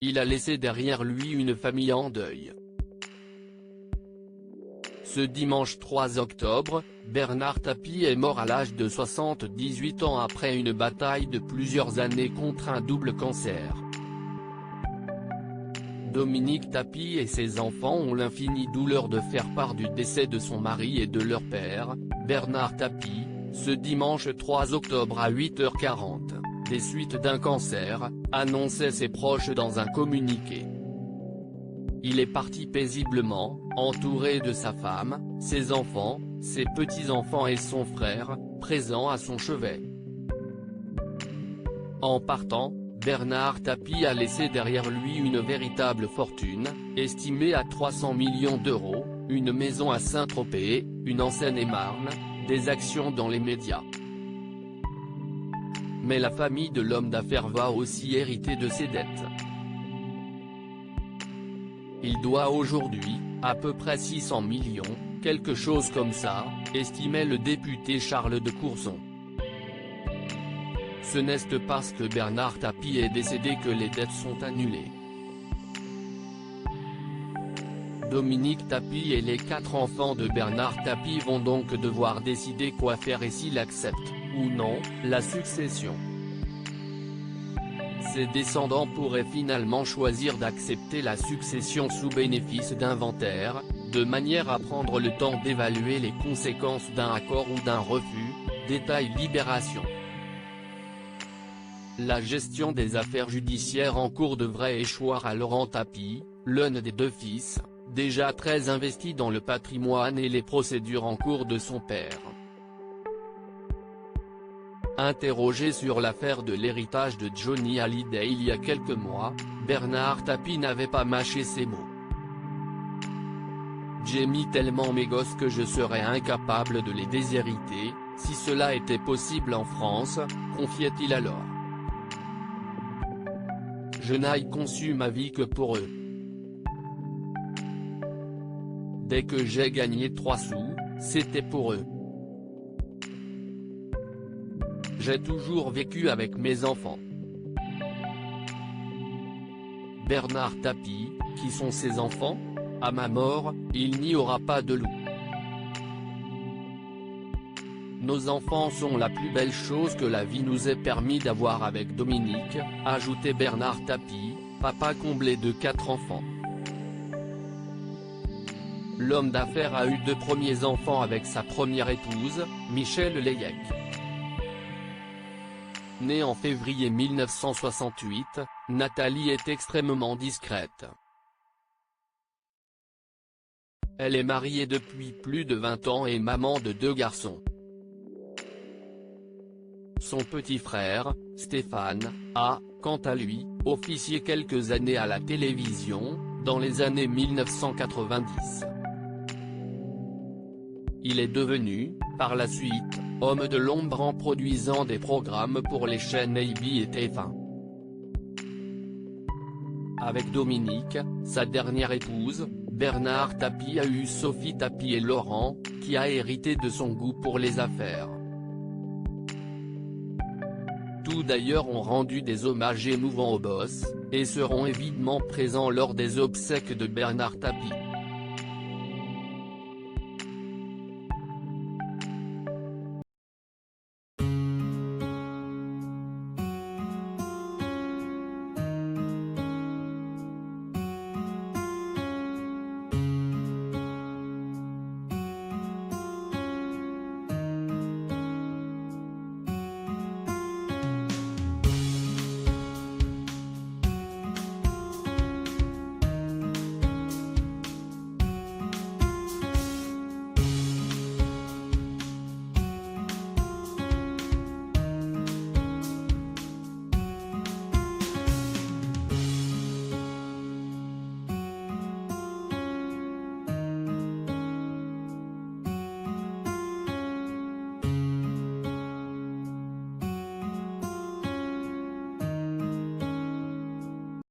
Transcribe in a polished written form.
il a laissé derrière lui une famille en deuil. Ce dimanche 3 octobre, Bernard Tapie est mort à l'âge de 78 ans après une bataille de plusieurs années contre un double cancer. Dominique Tapie et ses enfants ont l'infinie douleur de faire part du décès de son mari et de leur père, Bernard Tapie, ce dimanche 3 octobre à 8h40, des suites d'un cancer, annonçaient ses proches dans un communiqué. Il est parti paisiblement, entouré de sa femme, ses enfants, ses petits-enfants et son frère, présents à son chevet. En partant, Bernard Tapie a laissé derrière lui une véritable fortune, estimée à 300 millions d'euros, une maison à Saint-Tropez, une en Seine-et-Marne, des actions dans les médias. Mais la famille de l'homme d'affaires va aussi hériter de ses dettes. Il doit aujourd'hui, à peu près 600 millions, quelque chose comme ça, estimait le député Charles de Courson. Ce n'est parce que Bernard Tapie est décédé que les dettes sont annulées. Dominique Tapie et les 4 enfants de Bernard Tapie vont donc devoir décider quoi faire et s'ils acceptent, ou non, la succession. Ses descendants pourraient finalement choisir d'accepter la succession sous bénéfice d'inventaire, de manière à prendre le temps d'évaluer les conséquences d'un accord ou d'un refus, détaille Libération. La gestion des affaires judiciaires en cours devrait échoir à Laurent Tapie, l'un des 2 fils, déjà très investi dans le patrimoine et les procédures en cours de son père. Interrogé sur l'affaire de l'héritage de Johnny Hallyday il y a quelques mois, Bernard Tapie n'avait pas mâché ses mots. « J'ai mis tellement mes gosses que je serais incapable de les déshériter, si cela était possible en France », confiait-il alors. « Je n'ai conçu ma vie que pour eux. Dès que j'ai gagné 3 sous, c'était pour eux. J'ai toujours vécu avec mes enfants. » Bernard Tapie, qui sont ses enfants ? À ma mort, il n'y aura pas de loup. Nos enfants sont la plus belle chose que la vie nous ait permis d'avoir avec Dominique, ajoutait Bernard Tapie, papa comblé de 4 enfants. L'homme d'affaires a eu 2 premiers enfants avec sa première épouse, Michèle Leyec. Née en février 1968, Nathalie est extrêmement discrète. Elle est mariée depuis plus de 20 ans et maman de 2 garçons. Son petit frère, Stéphane, a, quant à lui, officié quelques années à la télévision, dans les années 1990. Il est devenu, par la suite, homme de l'ombre en produisant des programmes pour les chaînes AB et TF1. Avec Dominique, sa dernière épouse, Bernard Tapie a eu Sophie Tapie et Laurent, qui a hérité de son goût pour les affaires. Tous d'ailleurs ont rendu des hommages émouvants au boss, et seront évidemment présents lors des obsèques de Bernard Tapie.